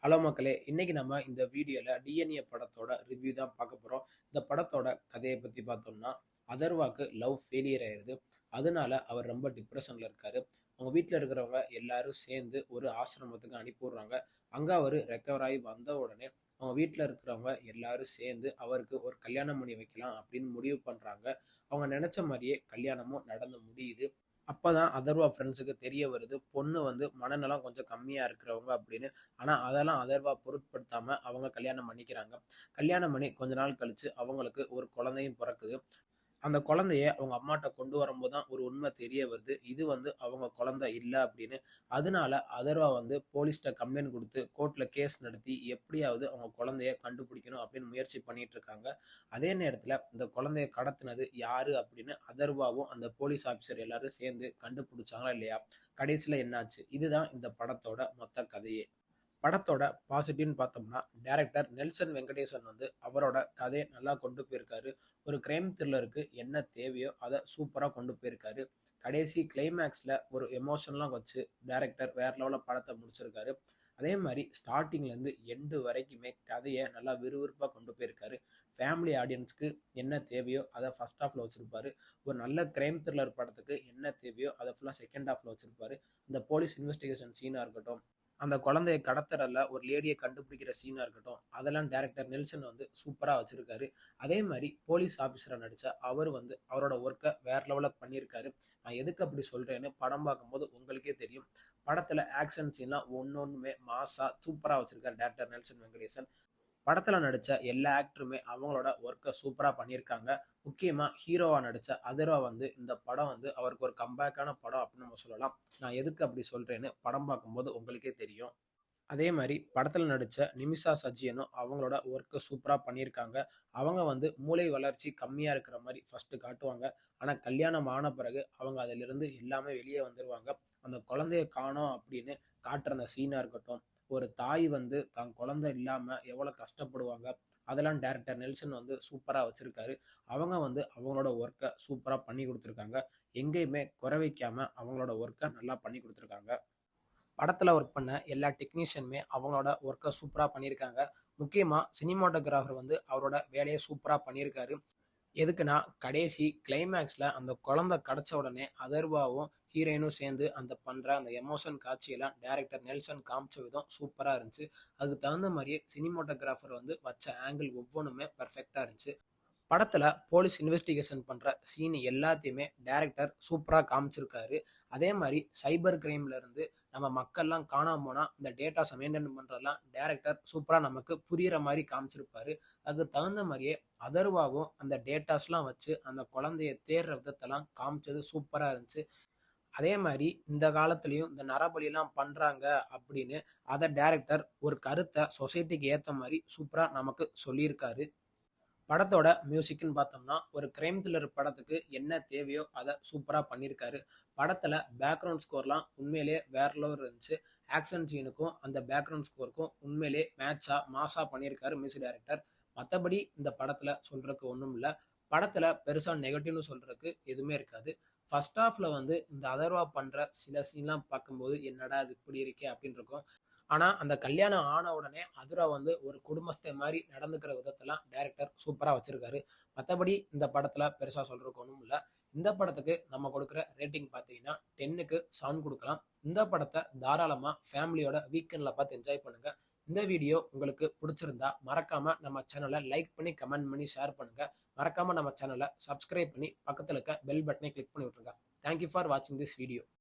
Hello மக்களே! இன்னைக்கு நம்ம இந்த வீடியோல டிஎன்ஏ படத்தோட ரிவ்யூ தான் பார்க்க போறோம். இந்த படத்தோட கதைய பத்தி பார்த்தோம்னா, அதர்வாக்கு லவ் ஃபெயிலியர் ஆயிருது. அதனால அவர் ரொம்ப டிப்ரஷன்ல இருக்காரு. அவங்க வீட்ல இருக்கிறவங்க எல்லாரும் சேர்ந்து ஒரு ஆசிரமத்துக்கு அனுப்பி விடுறாங்க. அங்க அவரு ரெக்கவர் ஆகி வந்த உடனே, அவங்க வீட்ல இருக்கிறவங்க எல்லாரும் சேர்ந்து அவருக்கு ஒரு கல்யாணம் பண்ணி வைக்கலாம் அப்படின்னு முடிவு பண்றாங்க. அவங்க நெனச்ச மாரியே கல்யாணமும் நடந்து முடியுது. அப்பதான் அதர்வா ஃப்ரெண்ட்ஸுக்கு தெரிய வருது. பொண்ணு வந்து மனநலம் கொஞ்சம் கம்மியா இருக்கிறவங்க அப்படின்னு. ஆனா, அதெல்லாம் அதர்வா பொருட்படுத்தாம அவங்க கல்யாணம் பண்ணிக்கிறாங்க. கல்யாணம் பண்ணி கொஞ்ச நாள் கழிச்சு அவங்களுக்கு ஒரு குழந்தையும் பொறக்குது. அந்த குழந்தைய அவங்க அம்மாட்ட கொண்டு வரும்போது தான் ஒரு உண்மை தெரிய வருது. இது வந்து அவங்க குழந்தை இல்ல அப்படின்னு. அதனால அதர்வா வந்து போலீஸ்ட்ட கம்ப்ளைண்ட் குடுத்து, கோர்ட்ல கேஸ் நடத்தி எப்படியாவது அவங்க குழந்தைய கண்டுபிடிக்கணும் அப்படின்னு முயற்சி பண்ணிட்டு இருக்காங்க. அதே நேரத்துல இந்த குழந்தைய கடத்துனது யாரு அப்படின்னு அதர்வாவும், அந்த போலீஸ் ஆஃபீசர் எல்லாரும் சேர்ந்து கண்டுபிடிச்சாங்களா இல்லையா? கடைசில என்னாச்சு? இதுதான் இந்த படத்தோட மொத்த கதையே. படத்தோட பாசிட்டிவ்னு பார்த்தோம்னா, டைரக்டர் நெல்சன் வெங்கடேசன் வந்து அவரோட கதைய நல்லா கொண்டு போயிருக்காரு. ஒரு கிரைம் த்ரில்லருக்கு என்ன தேவையோ அத சூப்பரா கொண்டு போயிருக்காரு. கடைசி கிளைமேக்ஸ்ல ஒரு எமோஷன்லாம் வச்சு டைரக்டர் வேற லெவல்ல படத்த முடிச்சிருக்காரு. அதே மாரி ஸ்டார்ட்டிங்லேருந்து எண்டு வரைக்குமே கதைய நல்லா விறுவிறுப்பா கொண்டு போயிருக்காரு. ஃபேமிலி ஆடியன்ஸ்க்கு என்ன தேவையோ அத ஃபர்ஸ்ட் ஹாஃப்ல வச்சிருப்பாரு. ஒரு நல்ல கிரைம் த்ரில்லர் படத்துக்கு என்ன தேவையோ அத ஃபுல்லா செகண்ட் ஹாஃப்ல வச்சிருப்பாரு. இந்த போலீஸ் இன்வெஸ்டிகேஷன் சீனா இருக்கட்டும், அந்த குழந்தைய கடத்துறதுல ஒரு லேடிய கண்டுபிடிக்கிற சீனா இருக்கட்டும், அதெல்லாம் டைரக்டர் நெல்சன் வந்து சூப்பரா வச்சிருக்காரு. அதே மாரி போலீஸ் ஆஃபீஸரா நடிச்ச அவரு வந்து அவரோட ஒர்க்க வேற லெவல்ல பண்ணியிருக்காரு. நான் எதுக்கு அப்படி சொல்றேன்னு படம் பார்க்கும்போது உங்களுக்கே தெரியும். படத்துல ஆக்ஷன் சீன்லாம் ஒண்ணொண்ணுமே மாஸா சூப்பரா வச்சிருக்காரு டைரக்டர் நெல்சன் வெங்கடேசன். படத்துல நடிச்ச எல்லா ஆக்டருமே அவங்களோட ஒர்க்க சூப்பரா பண்ணியிருக்காங்க. முக்கியமா ஹீரோவா நடிச்ச அதர்வா வந்து இந்த படம் வந்து அவருக்கு ஒரு கம்பேக்கான படம் அப்படின்னு நம்ம சொல்லலாம். நான் எதுக்கு அப்படி சொல்றேன்னு படம் பார்க்கும்போது உங்களுக்கே தெரியும். அதே மாரி படத்துல நடிச்ச நிமிஷா சஜ்ஜியனும் அவங்களோட ஒர்க்க சூப்பரா பண்ணியிருக்காங்க. அவங்க வந்து மூளை வளர்ச்சி கம்மியா இருக்கிற மாரி ஃபர்ஸ்ட்டு காட்டுவாங்க. ஆனா கல்யாணம் ஆன பிறகு அவங்க அதிலிருந்து எல்லாமே வெளியே வந்துருவாங்க. அந்த குழந்தைய காணோம் அப்படின்னு காட்டுற அந்த சீனா இருக்கட்டும், ஒரு தாய் வந்து தான் குழந்தை இல்லாம எவ்வளோ கஷ்டப்படுவாங்க. அதெல்லாம் டைரக்டர் நெல்சன் வந்து சூப்பரா வச்சிருக்காரு. அவங்க வந்து அவங்களோட ஒர்க்க சூப்பரா பண்ணி குடுத்துருக்காங்க. எங்கேயுமே குறை வைக்காம அவங்களோட ஒர்க்க நல்லா பண்ணி குடுத்துருக்காங்க. படத்துல ஒர்க் பண்ண எல்லா டெக்னீஷியனுமே அவங்களோட ஒர்க்க சூப்பரா பண்ணியிருக்காங்க. முக்கியமா சினிமாட்டோகிராஃபர் வந்து அவரோட வேலைய சூப்பரா பண்ணியிருக்காரு. எதுக்குன்னா, கடைசி கிளைமேக்ஸ்ல அந்த குழந்தை கிடைச்ச உடனே அதர்வாவும், ஹீரோயினும் சேர்ந்து அந்த பண்ற அந்த எமோஷன் காட்சியெல்லாம் டைரக்டர் நெல்சன் காமிச்ச விதம் சூப்பரா இருந்துச்சு. அதுக்கு தகுந்த மாரியே சினிமாட்டோகிராஃபர் வந்து வச்ச ஆங்கிள் ஒவ்வொன்னுமே பெர்ஃபெக்ட்டா இருந்துச்சு. படத்துல போலீஸ் இன்வெஸ்டிகேஷன் பண்ற சீன் எல்லாத்தையுமே டைரக்டர் சூப்பரா காமிச்சிருக்காரு. அதே மாரி சைபர் கிரைம்ல இருந்து நம்ம மக்கள்லாம் காணாம போனா அந்த டேட்டாஸ மெயின்டெயின் பண்றதெல்லாம் டைரக்டர் சூப்பரா நமக்கு புரியிற மாரி காமிச்சிருப்பாரு. அதுக்கு தகுந்த மாரியே அதர்வாவும் அந்த டேட்டாஸ்லாம் வச்சு அந்த குழந்தைய தேடுற விதத்தெல்லாம் காமிச்சது சூப்பரா இருந்துச்சு. அதே மாரி இந்த காலத்திலயும் இந்த நரபலிலாம் பண்றாங்க அப்படின்னு அத டைரக்டர் ஒரு கருத்த சொசைட்டிக்கு ஏத்த மாரி சூப்பரா நமக்கு சொல்லியிருக்காரு. படத்தோட மியூசிக்ன்னு பார்த்தோம்னா, ஒரு கிரைம் த்ரில்லர் படத்துக்கு என்ன தேவையோ அத சூப்பரா பண்ணியிருக்காரு. படத்துல பேக்கிரவுண்ட் ஸ்கோர்லாம் உண்மையிலேயே வேற லெவல் இருந்துச்சு. ஆக்ஷன் சீனுக்கும், அந்த பேக்கிரவுண்ட் ஸ்கோருக்கும் உண்மையிலேயே மேட்சா, மாஸா பண்ணியிருக்காரு மியூசிக் டைரக்டர். மத்தபடி இந்த படத்துல சொல்றதுக்கு ஒண்ணும் இல்ல. படத்துல பெருசா நெகட்டிவ்னு சொல்றதுக்கு எதுவுமே இருக்காது. ஃபர்ஸ்ட் ஹாஃப்ல வந்து இந்த அதர்வா பண்ற சில சீன்லாம் பார்க்கும்போது, "என்னடா இது இப்படி இருக்கே!" அப்படின்னு இருக்கும். ஆனா, அந்த கல்யாணம் ஆன உடனே அதுரா வந்து ஒரு குடும்பஸ்தன் மாரி நடந்துக்கிற விதத்தெல்லாம் டைரக்டர் சூப்பரா வச்சிருக்காரு. மத்தபடி இந்த படத்துல பெருசா சொல்றதுக்கு ஒண்ணும் இல்ல. இந்த படத்துக்கு நம்ம குடுக்குற ரேட்டிங் பார்த்தீங்கன்னா, 10க்கு 7 குடுக்கலாம். இந்த படத்த தாராளமா ஃபேமிலியோட வீக்கெண்ட்ல பார்த்து என்ஜாய் பண்ணுங்க. இந்த வீடியோ உங்களுக்கு புடிச்சிருந்தா, மறக்காம நம்ம சேனல லைக் பண்ணி, கமெண்ட் பண்ணி, ஷேர் பண்ணுங்க. மறக்காம நம்ம சேனல சப்ஸ்கிரைப் பண்ணி, பக்கத்துல இருக்க பெல் பட்டனை கிளிக் பண்ணி விட்டுருங்க. தேங்க் யூ ஃபார் வாட்சிங் திஸ் வீடியோ.